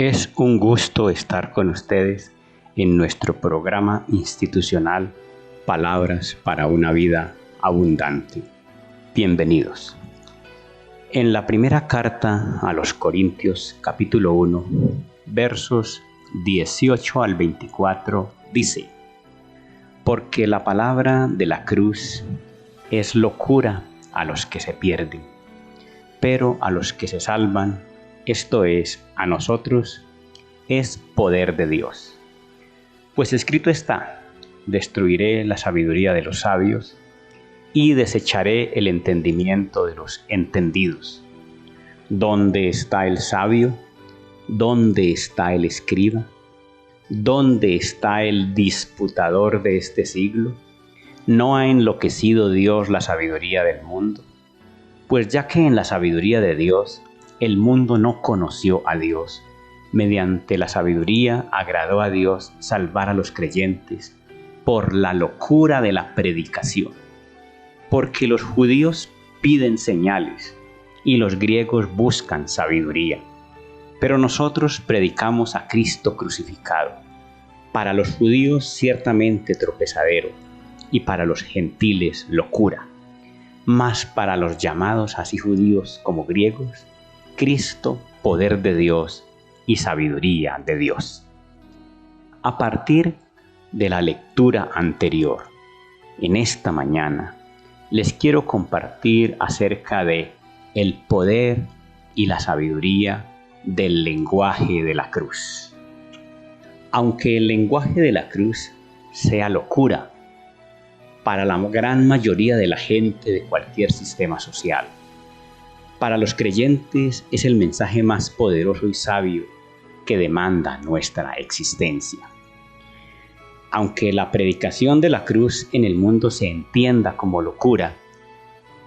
Es un gusto estar con ustedes en nuestro programa institucional Palabras para una vida abundante. Bienvenidos. En la primera carta a los Corintios, capítulo 1, versos 18 al 24, dice: Porque la palabra de la cruz es locura a los que se pierden, pero a los que se salvan, esto es, a nosotros, es poder de Dios. Pues escrito está: destruiré la sabiduría de los sabios y desecharé el entendimiento de los entendidos. ¿Dónde está el sabio? ¿Dónde está el escriba? ¿Dónde está el disputador de este siglo? ¿No ha enloquecido Dios la sabiduría del mundo? Pues ya que en la sabiduría de Dios el mundo no conoció a Dios, mediante la sabiduría agradó a Dios salvar a los creyentes por la locura de la predicación. Porque los judíos piden señales y los griegos buscan sabiduría. Pero nosotros predicamos a Cristo crucificado, para los judíos ciertamente tropezadero y para los gentiles locura, mas para los llamados así judíos como griegos, Cristo poder de Dios y sabiduría de Dios. A partir de la lectura anterior, en esta mañana, les quiero compartir acerca de el poder y la sabiduría del lenguaje de la cruz. Aunque el lenguaje de la cruz sea locura para la gran mayoría de la gente de cualquier sistema social, para los creyentes es el mensaje más poderoso y sabio que demanda nuestra existencia. Aunque la predicación de la cruz en el mundo se entienda como locura,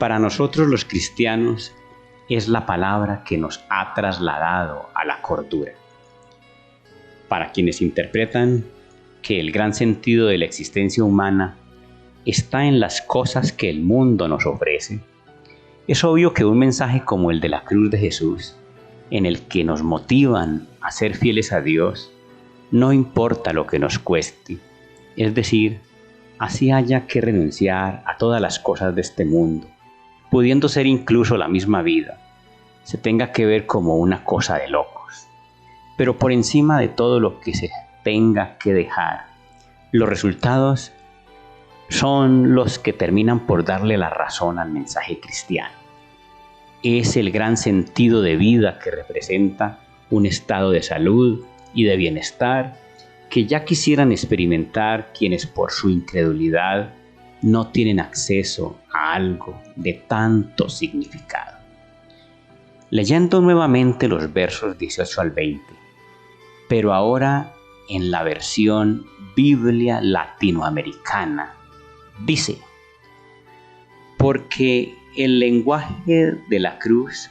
para nosotros los cristianos es la palabra que nos ha trasladado a la cordura. Para quienes interpretan que el gran sentido de la existencia humana está en las cosas que el mundo nos ofrece, es obvio que un mensaje como el de la cruz de Jesús, en el que nos motivan a ser fieles a Dios, no importa lo que nos cueste, es decir, así haya que renunciar a todas las cosas de este mundo, pudiendo ser incluso la misma vida, se tenga que ver como una cosa de locos. Pero por encima de todo lo que se tenga que dejar, los resultados son los que terminan por darle la razón al mensaje cristiano. Es el gran sentido de vida que representa un estado de salud y de bienestar que ya quisieran experimentar quienes por su incredulidad no tienen acceso a algo de tanto significado. Leyendo nuevamente los versos 18 al 20, pero ahora en la versión Biblia latinoamericana, dice: porque el lenguaje de la cruz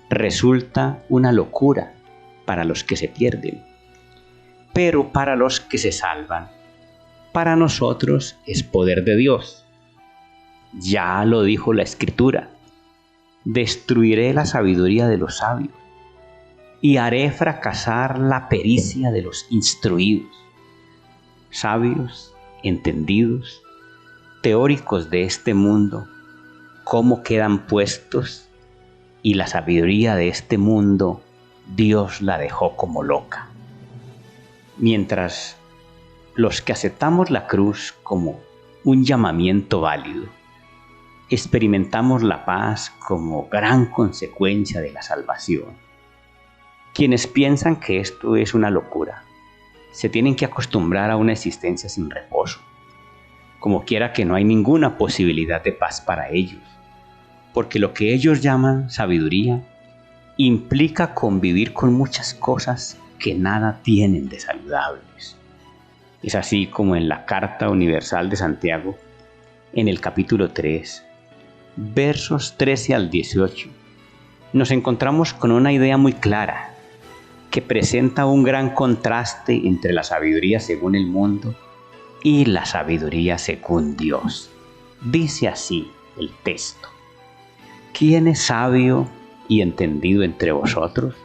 resulta una locura para los que se pierden, pero para los que se salvan, para nosotros es poder de Dios. Ya lo dijo la Escritura: destruiré la sabiduría de los sabios y haré fracasar la pericia de los instruidos. Sabios, entendidos, teóricos de este mundo, cómo quedan puestos, y la sabiduría de este mundo Dios la dejó como loca. Mientras los que aceptamos la cruz como un llamamiento válido, experimentamos la paz como gran consecuencia de la salvación. Quienes piensan que esto es una locura, se tienen que acostumbrar a una existencia sin reposo. Como quiera que no hay ninguna posibilidad de paz para ellos, porque lo que ellos llaman sabiduría implica convivir con muchas cosas que nada tienen de saludables. Es así como en la Carta Universal de Santiago, en el capítulo 3, versos 13 al 18, nos encontramos con una idea muy clara que presenta un gran contraste entre la sabiduría según el mundo y la sabiduría según Dios. Dice así el texto: ¿quién es sabio y entendido entre vosotros?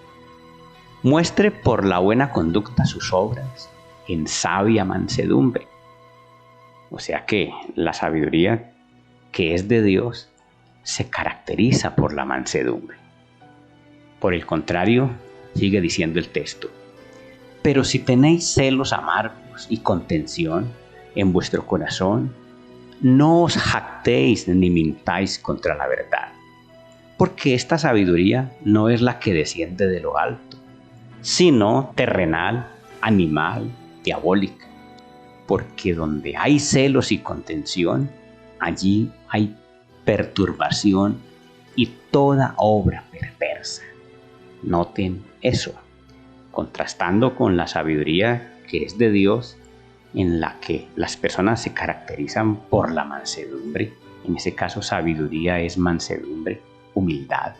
muestre por la buena conducta sus obras en sabia mansedumbre. O sea que la sabiduría que es de Dios se caracteriza por la mansedumbre. Por el contrario, sigue diciendo el texto, pero si tenéis celos amargos y contención en vuestro corazón, no os jactéis ni mintáis contra la verdad, porque esta sabiduría no es la que desciende de lo alto, sino terrenal, animal, diabólica. Porque donde hay celos y contención, allí hay perturbación y toda obra perversa. Noten eso, contrastando con la sabiduría que es de Dios, en la que las personas se caracterizan por la mansedumbre. En ese caso, sabiduría es mansedumbre, humildad.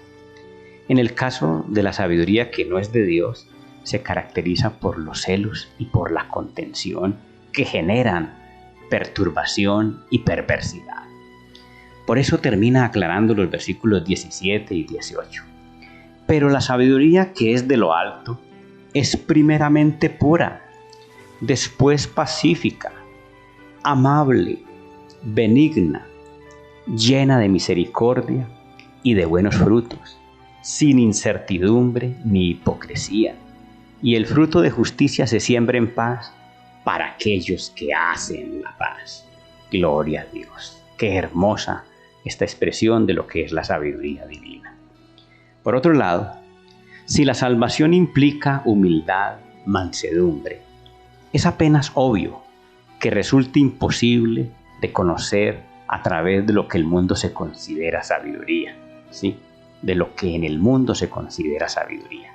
En el caso de la sabiduría que no es de Dios, se caracteriza por los celos y por la contención que generan perturbación y perversidad. Por eso termina aclarando los versículos 17 y 18. Pero la sabiduría que es de lo alto es primeramente pura, después pacífica, amable, benigna, llena de misericordia y de buenos frutos, sin incertidumbre ni hipocresía. Y el fruto de justicia se siembra en paz para aquellos que hacen la paz. Gloria a Dios. Qué hermosa esta expresión de lo que es la sabiduría divina. Por otro lado, si la salvación implica humildad, mansedumbre, es apenas obvio que resulta imposible de conocer a través de lo que el mundo se considera sabiduría, ¿sí? De lo que en el mundo se considera sabiduría.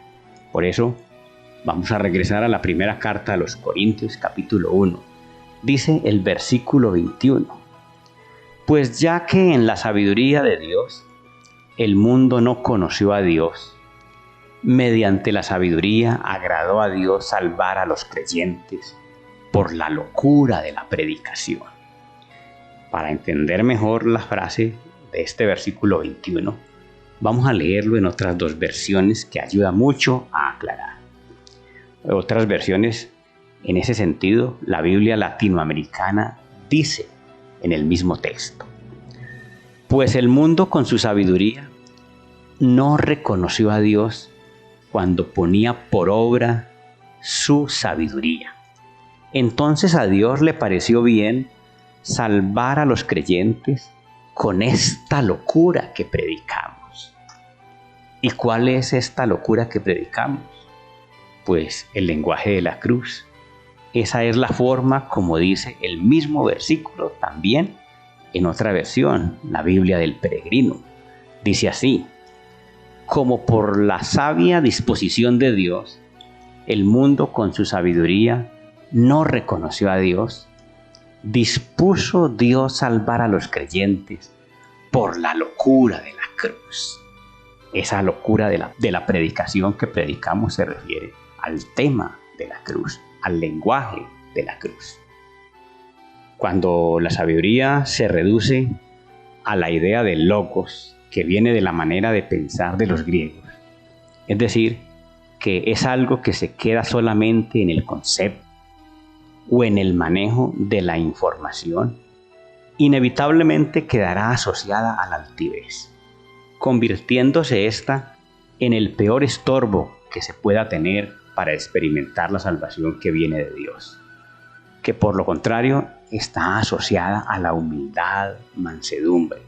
Por eso, vamos a regresar a la primera carta a los Corintios, capítulo 1. Dice el versículo 21. Pues ya que en la sabiduría de Dios, el mundo no conoció a Dios, mediante la sabiduría agradó a Dios salvar a los creyentes por la locura de la predicación. Para entender mejor la frase de este versículo 21, vamos a leerlo en otras dos versiones que ayuda mucho a aclarar. Otras versiones, en ese sentido, la Biblia latinoamericana dice en el mismo texto: pues el mundo con su sabiduría no reconoció a Dios cuando ponía por obra su sabiduría. Entonces a Dios le pareció bien salvar a los creyentes con esta locura que predicamos. ¿Y cuál es esta locura que predicamos? Pues el lenguaje de la cruz. Esa es la forma como dice el mismo versículo también en otra versión, la Biblia del Peregrino. Dice así: como por la sabia disposición de Dios, el mundo con su sabiduría no reconoció a Dios, dispuso Dios salvar a los creyentes por la locura de la cruz. Esa locura de la predicación que predicamos se refiere al tema de la cruz, al lenguaje de la cruz. Cuando la sabiduría se reduce a la idea de logos, que viene de la manera de pensar de los griegos, es decir, que es algo que se queda solamente en el concepto o en el manejo de la información, inevitablemente quedará asociada a la altivez, convirtiéndose ésta en el peor estorbo que se pueda tener para experimentar la salvación que viene de Dios, que por lo contrario está asociada a la humildad, mansedumbre,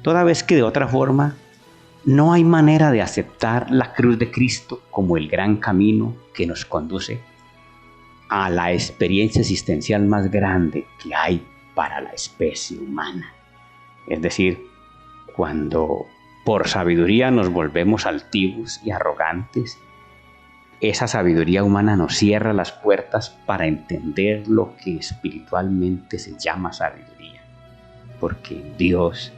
toda vez que de otra forma no hay manera de aceptar la cruz de Cristo como el gran camino que nos conduce a la experiencia existencial más grande que hay para la especie humana. Es decir, cuando por sabiduría nos volvemos altivos y arrogantes, esa sabiduría humana nos cierra las puertas para entender lo que espiritualmente se llama sabiduría. Porque en Dios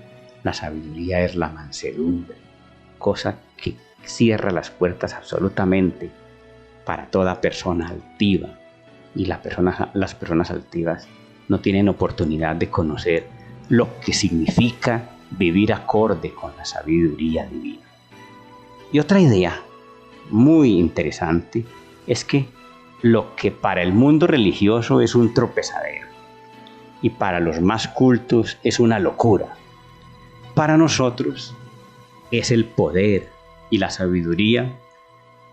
la sabiduría es la mansedumbre, cosa que cierra las puertas absolutamente para toda persona altiva. Y las personas altivas no tienen oportunidad de conocer lo que significa vivir acorde con la sabiduría divina. Y otra idea muy interesante es que lo que para el mundo religioso es un tropezadero y para los más cultos es una locura, para nosotros es el poder y la sabiduría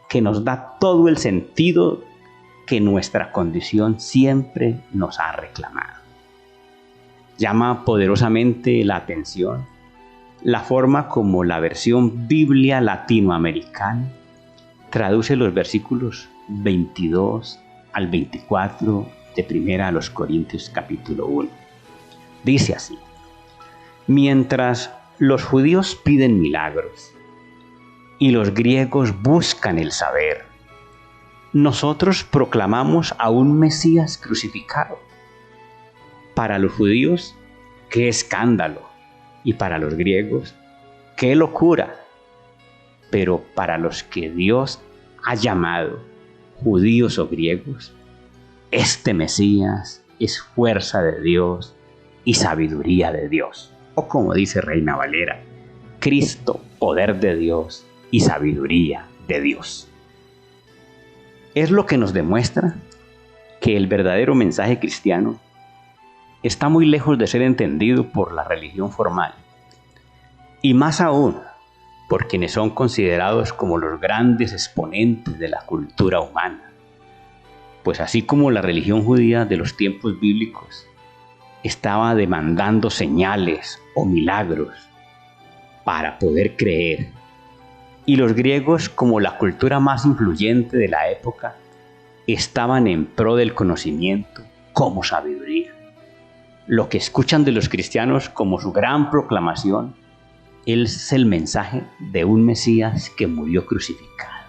que nos da todo el sentido que nuestra condición siempre nos ha reclamado. Llama poderosamente la atención la forma como la versión Biblia latinoamericana traduce los versículos 22 al 24 de 1 Corintios capítulo 1. Dice así: mientras los judíos piden milagros y los griegos buscan el saber, nosotros proclamamos a un Mesías crucificado. Para los judíos, qué escándalo, y para los griegos, qué locura. Pero para los que Dios ha llamado, judíos o griegos, este Mesías es fuerza de Dios y sabiduría de Dios. O como dice Reina Valera, Cristo, poder de Dios y sabiduría de Dios. Es lo que nos demuestra que el verdadero mensaje cristiano está muy lejos de ser entendido por la religión formal, y más aún por quienes son considerados como los grandes exponentes de la cultura humana. Pues así como la religión judía de los tiempos bíblicos estaba demandando señales o milagros para poder creer, y los griegos, como la cultura más influyente de la época, estaban en pro del conocimiento como sabiduría. Lo que escuchan de los cristianos como su gran proclamación es el mensaje de un Mesías que murió crucificado,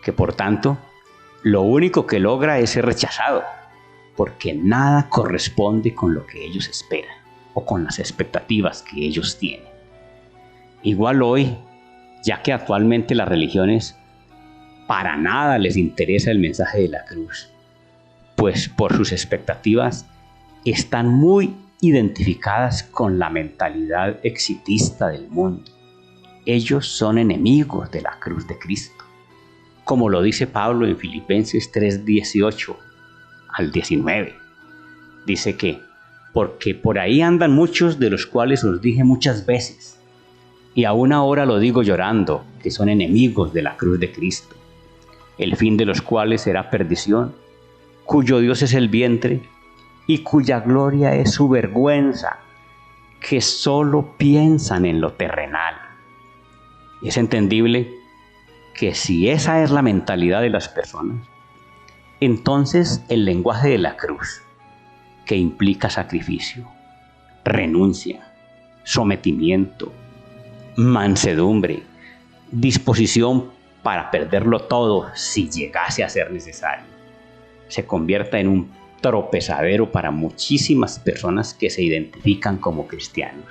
que por tanto lo único que logra es ser rechazado, porque nada corresponde con lo que ellos esperan o con las expectativas que ellos tienen. Igual hoy, ya que actualmente las religiones para nada les interesa el mensaje de la cruz, pues por sus expectativas están muy identificadas con la mentalidad exitista del mundo. Ellos son enemigos de la cruz de Cristo, como lo dice Pablo en Filipenses 3:18 al 19. Dice que, porque por ahí andan muchos de los cuales os dije muchas veces, y aún ahora lo digo llorando, que son enemigos de la cruz de Cristo, el fin de los cuales será perdición, cuyo Dios es el vientre, y cuya gloria es su vergüenza, que solo piensan en lo terrenal. Es entendible que si esa es la mentalidad de las personas, entonces el lenguaje de la cruz, que implica sacrificio, renuncia, sometimiento, mansedumbre, disposición para perderlo todo si llegase a ser necesario, se convierta en un tropezadero para muchísimas personas que se identifican como cristianos,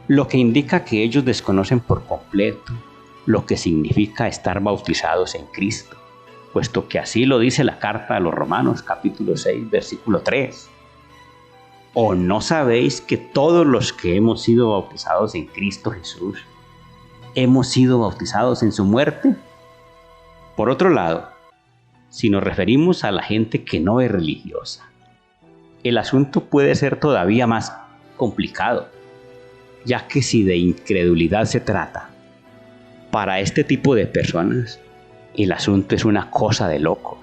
lo que indica que ellos desconocen por completo lo que significa estar bautizados en Cristo, puesto que así lo dice la carta a los Romanos capítulo 6 versículo 3. ¿O no sabéis que todos los que hemos sido bautizados en Cristo Jesús hemos sido bautizados en su muerte? Por otro lado, si nos referimos a la gente que no es religiosa, el asunto puede ser todavía más complicado, ya que si de incredulidad se trata, para este tipo de personas el asunto es una cosa de locos,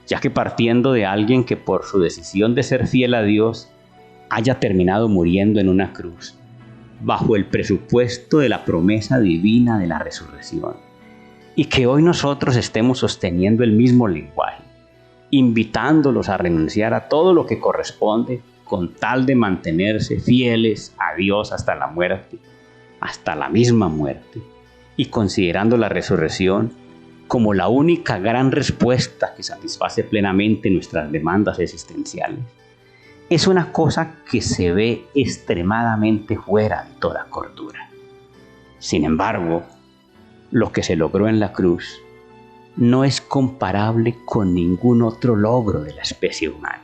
ya que partiendo de alguien que por su decisión de ser fiel a Dios haya terminado muriendo en una cruz, bajo el presupuesto de la promesa divina de la resurrección, y que hoy nosotros estemos sosteniendo el mismo lenguaje, invitándolos a renunciar a todo lo que corresponde con tal de mantenerse fieles a Dios hasta la muerte, hasta la misma muerte, y considerando la resurrección como la única gran respuesta que satisface plenamente nuestras demandas existenciales, es una cosa que se ve extremadamente fuera de toda cordura. Sin embargo, lo que se logró en la cruz no es comparable con ningún otro logro de la especie humana.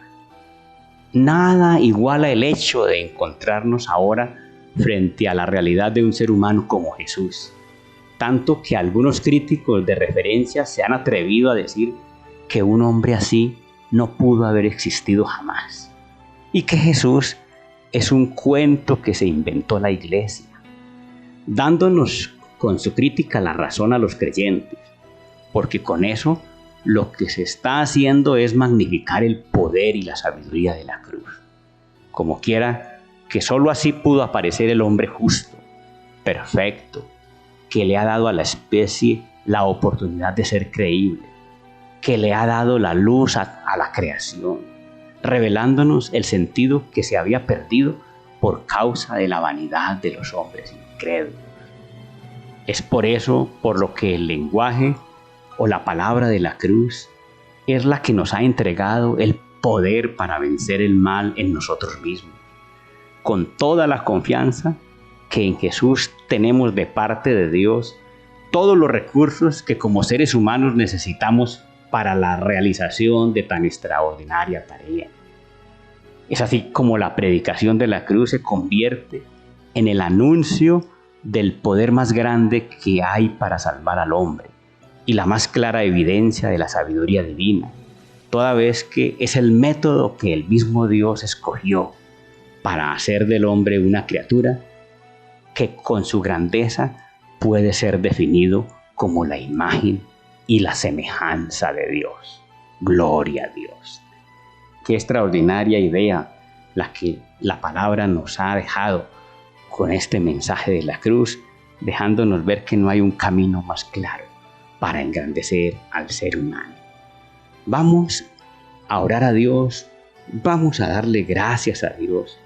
Nada iguala el hecho de encontrarnos ahora frente a la realidad de un ser humano como Jesús, tanto que algunos críticos de referencia se han atrevido a decir que un hombre así no pudo haber existido jamás, y que Jesús es un cuento que se inventó la iglesia, dándonos con su crítica la razón a los creyentes, porque con eso lo que se está haciendo es magnificar el poder y la sabiduría de la cruz. Como quiera, que sólo así pudo aparecer el hombre justo, perfecto, que le ha dado a la especie la oportunidad de ser creíble, que le ha dado la luz a la creación, revelándonos el sentido que se había perdido por causa de la vanidad de los hombres incrédulos. Es por eso por lo que el lenguaje o la palabra de la cruz es la que nos ha entregado el poder para vencer el mal en nosotros mismos, con toda la confianza que en Jesús tenemos de parte de Dios todos los recursos que como seres humanos necesitamos para la realización de tan extraordinaria tarea. Es así como la predicación de la cruz se convierte en el anuncio del poder más grande que hay para salvar al hombre y la más clara evidencia de la sabiduría divina, toda vez que es el método que el mismo Dios escogió para hacer del hombre una criatura que con su grandeza puede ser definido como la imagen y la semejanza de Dios. Gloria a Dios. Qué extraordinaria idea la que la palabra nos ha dejado con este mensaje de la cruz, dejándonos ver que no hay un camino más claro para engrandecer al ser humano. Vamos a orar a Dios, vamos a darle gracias a Dios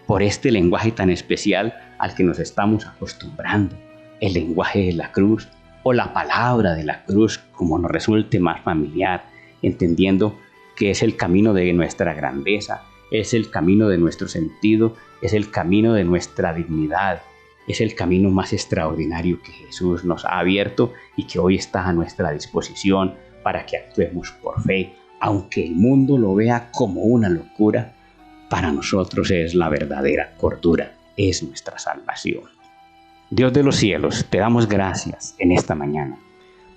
por este lenguaje tan especial al que nos estamos acostumbrando, el lenguaje de la cruz o la palabra de la cruz, como nos resulte más familiar, entendiendo que es el camino de nuestra grandeza, es el camino de nuestro sentido, es el camino de nuestra dignidad, es el camino más extraordinario que Jesús nos ha abierto y que hoy está a nuestra disposición para que actuemos por fe, aunque el mundo lo vea como una locura. Para nosotros es la verdadera cordura, es nuestra salvación. Dios de los cielos, te damos gracias en esta mañana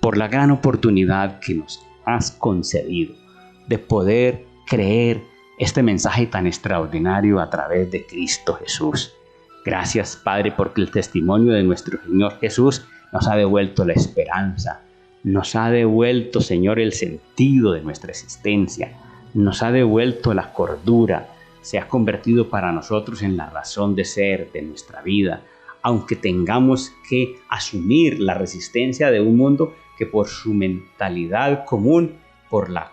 por la gran oportunidad que nos has concedido de poder creer este mensaje tan extraordinario a través de Cristo Jesús. Gracias, Padre, porque el testimonio de nuestro Señor Jesús nos ha devuelto la esperanza, nos ha devuelto, Señor, el sentido de nuestra existencia, nos ha devuelto la cordura, se ha convertido para nosotros en la razón de ser de nuestra vida, aunque tengamos que asumir la resistencia de un mundo que por su mentalidad común, por la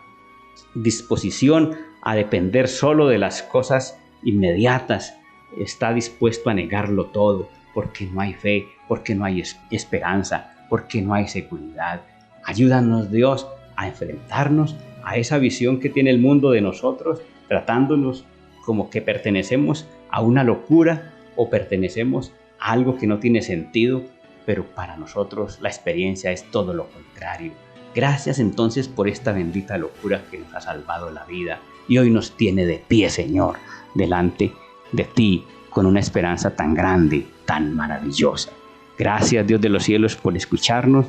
disposición a depender solo de las cosas inmediatas, está dispuesto a negarlo todo, porque no hay fe, porque no hay esperanza, porque no hay seguridad. Ayúdanos, Dios, a enfrentarnos a esa visión que tiene el mundo de nosotros, tratándonos como que pertenecemos a una locura o pertenecemos a algo que no tiene sentido, pero para nosotros la experiencia es todo lo contrario. Gracias entonces por esta bendita locura que nos ha salvado la vida y hoy nos tiene de pie, Señor, delante de ti con una esperanza tan grande, tan maravillosa. Gracias, Dios de los cielos, por escucharnos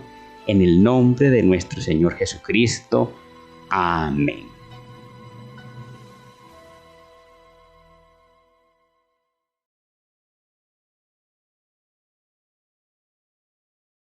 en el nombre de nuestro Señor Jesucristo. Amén.